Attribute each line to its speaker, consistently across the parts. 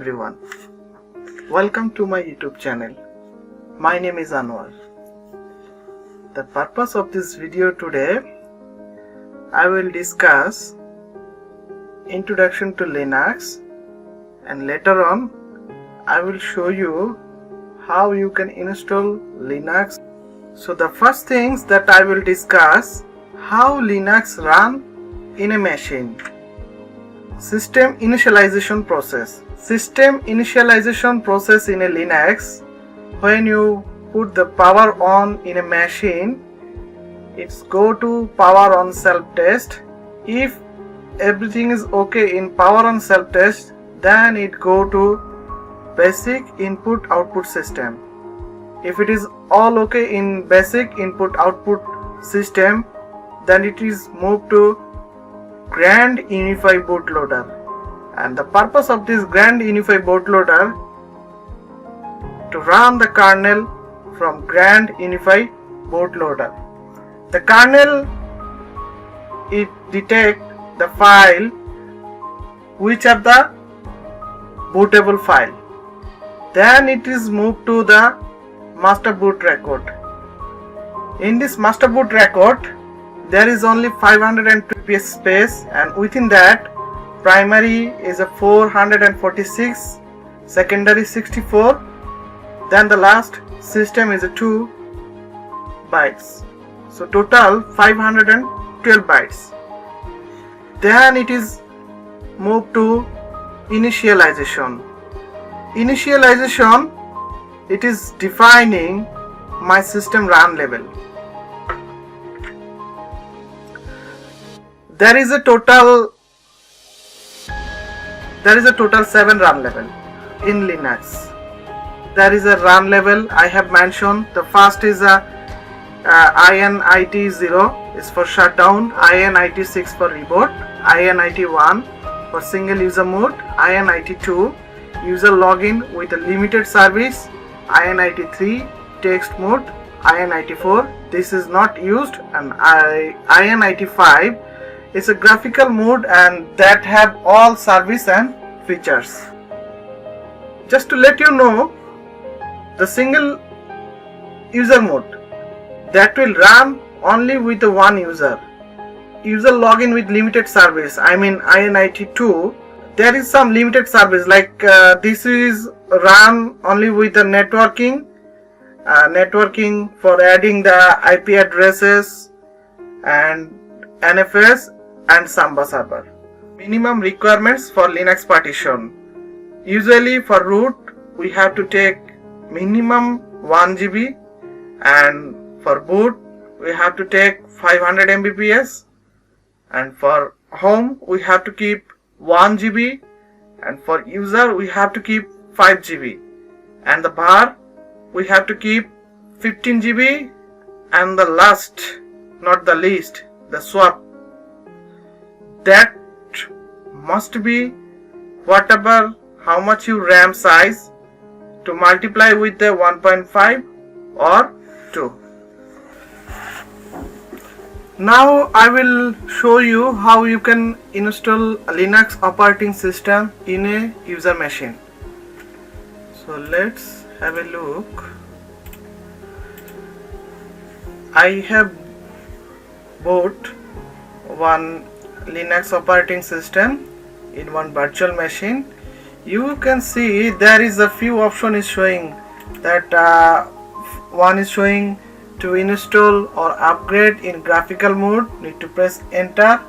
Speaker 1: everyone. Welcome to my YouTube channel. My name is Anwar. The purpose of this video today, I will discuss introduction to Linux, and later on I will show you how you can install Linux. So the first things that I will discuss, how Linux run in a machine. System initialization process. System initialization process in a Linux, when you put the power on in a machine, it's go to power on self-test. If everything is okay in power on self-test, then it go to basic input output system. If it is all okay in basic input output system, then it is moved to Grand Unify bootloader. And the purpose of this Grand Unify bootloader, to run the kernel from Grand Unify bootloader. The kernel, it detect the file which are the bootable file. Then it is moved to the master boot record. In this master boot record, there is only 520 space, and within that primary is a 446, secondary 64, then the last system is a 2 bytes. So total 512 bytes. Then it is moved to initialization. Initialization, it is defining my system run level. There is a total 7 run level in Linux. There is a run level I have mentioned. The first is a INIT0 is for shutdown, INIT6 for reboot, INIT1 for single user mode, INIT2 user login with a limited service, INIT3 text mode, INIT4 this is not used, and INIT5 is a graphical mode and that have all service and features. Just to let you know, the single user mode, that will run only with the one user. User login with limited service, I mean INIT2, there is some limited service like this is run only with the networking for adding the IP addresses and NFS and Samba server. Minimum requirements for Linux partition. Usually for root we have to take minimum 1 GB, and for boot we have to take 500 Mbps, and for home we have to keep 1 GB, and for user we have to keep 5 GB, and the bar we have to keep 15 GB, and the last not the least, the swap, that must be whatever how much you RAM size to multiply with the 1.5 or 2. Now I will show you how you can install a Linux operating system in a user machine. So let's have a look. I have bought one Linux operating system in one virtual machine. You can see there is a few options showing that one is showing to install or upgrade in graphical mode, need to press enter,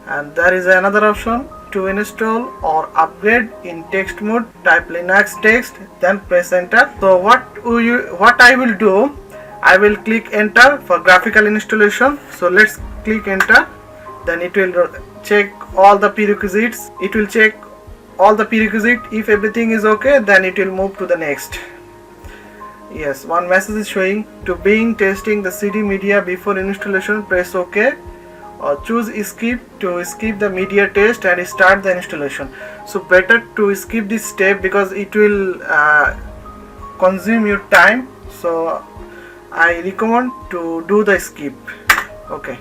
Speaker 1: and there is another option to install or upgrade in text mode, type Linux text, then press enter. So what I will do, I will click enter for graphical installation. So let's click enter, then it will check all the prerequisites. It will check all the prerequisites. If everything is okay, then it will move to the next. Yes, one message is showing to begin testing the CD media before installation, press OK, or choose skip to skip the media test and start the installation. So better to skip this step because it will consume your time, so I recommend to do the skip. Okay.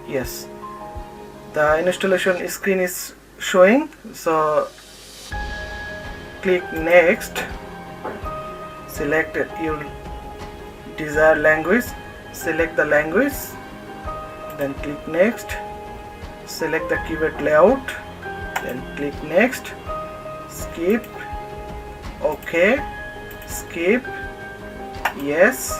Speaker 1: Yes, the installation screen is showing, so click next, select your desired language, select the language, then click next, select the keyboard layout, then click next, skip, OK, skip, yes,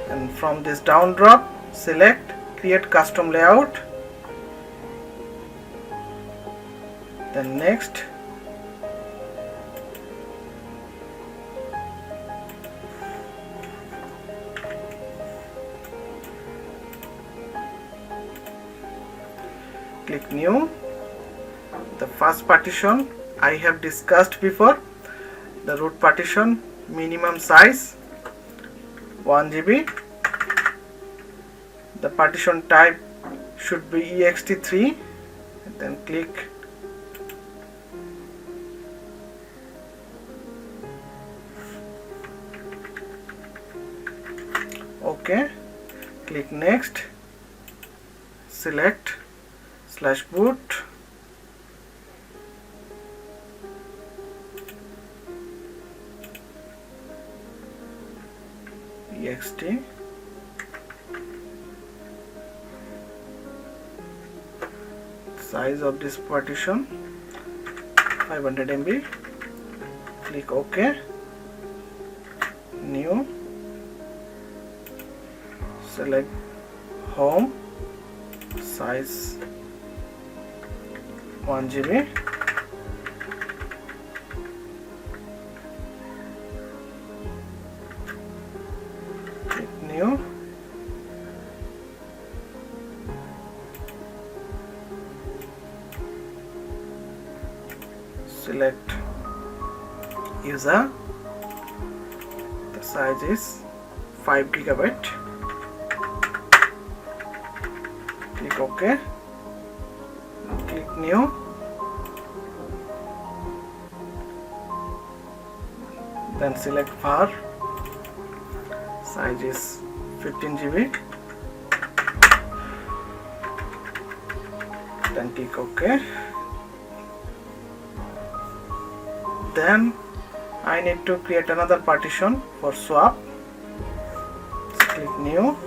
Speaker 1: and from this down drop select create custom layout, then next, click new. The first partition I have discussed before, the root partition, minimum size 1 GB. The partition type should be ext3, and then click OK, click next, select /boot, ext, size of this partition 500 MB, click OK, new, select home, size 1 GB, click new, select user, the size is 5 GB, click OK, click new, then select var, size is 15 GB, then click OK. Then I need to create another partition for swap, click new,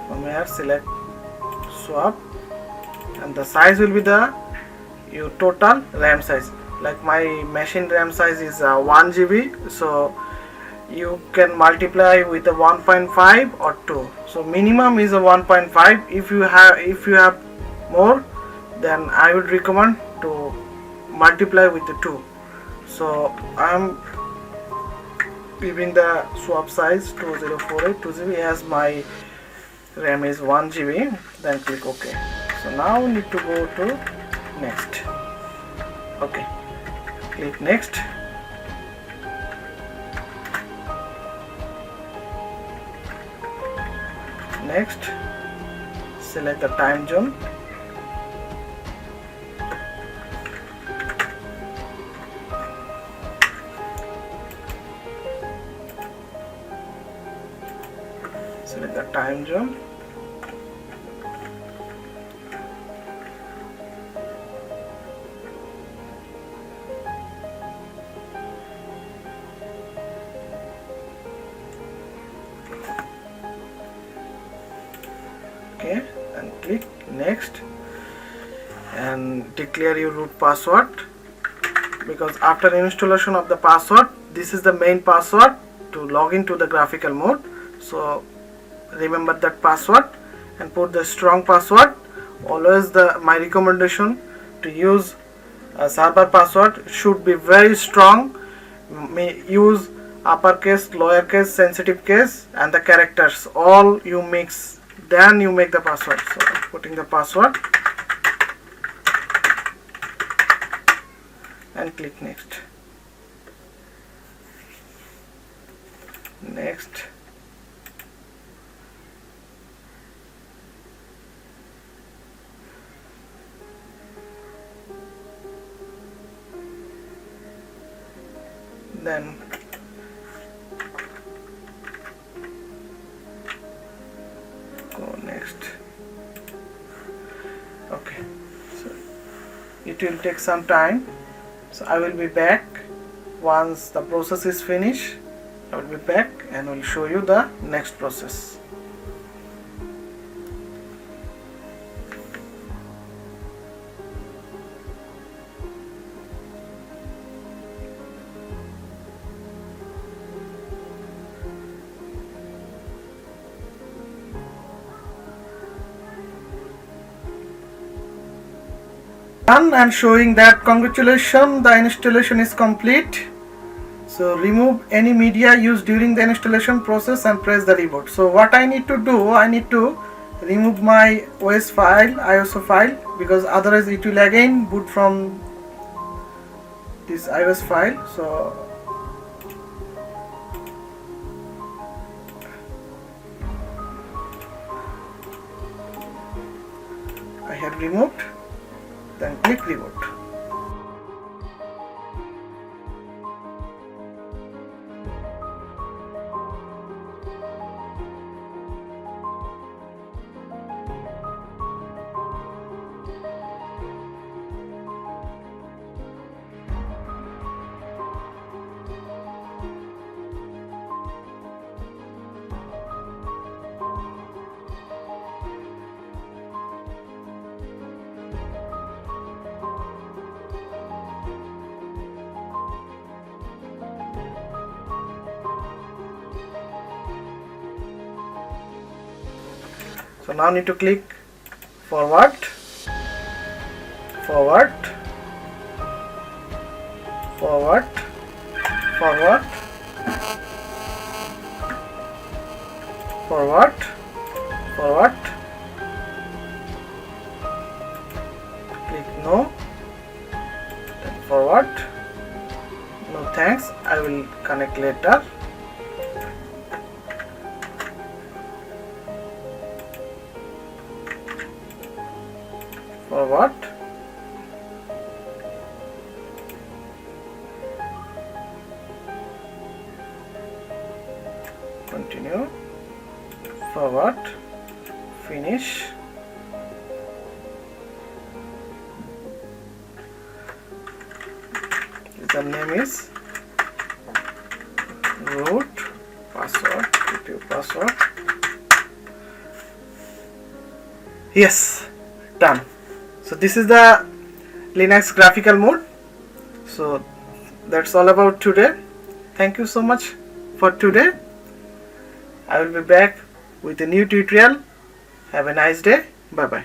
Speaker 1: from here select swap, and the size will be the your total RAM size. Like my machine RAM size is 1 GB, so you can multiply with a 1.5 or 2. So minimum is a 1.5. If you have more, then I would recommend to multiply with the 2. So I am giving the swap size 2048 2 GB as my RAM is 1 GB, then click OK. So now we need to go to next. OK, click next, next, select the time zone, select the time zone, OK, and click next, and declare your root password, because after installation of the password, this is the main password to log into the graphical mode. So remember that password and put the strong password. Always my recommendation to use a server password should be very strong. Use uppercase, lowercase, sensitive case, and the characters all you mix, then you make the password. So putting the password and click next, next, then it will take some time. So I will be back once the process is finished. I will be back and will show you the next process. Done and showing that congratulations, the installation is complete. So remove any media used during the installation process and press the reboot. So what I need to do, I need to remove my OS file, ISO file, because otherwise it will again boot from this iOS file. So I have removed, then click reboot. So now need to click forward, forward, forward, forward, forward, forward, click no, then forward, no thanks, I will connect later. Forward, continue, forward, finish, the name is root, password, YouTube password, yes, done. So this is the Linux graphical mode. So that's all about today. Thank you so much for today. I will be back with a new tutorial. Have a nice day. Bye bye.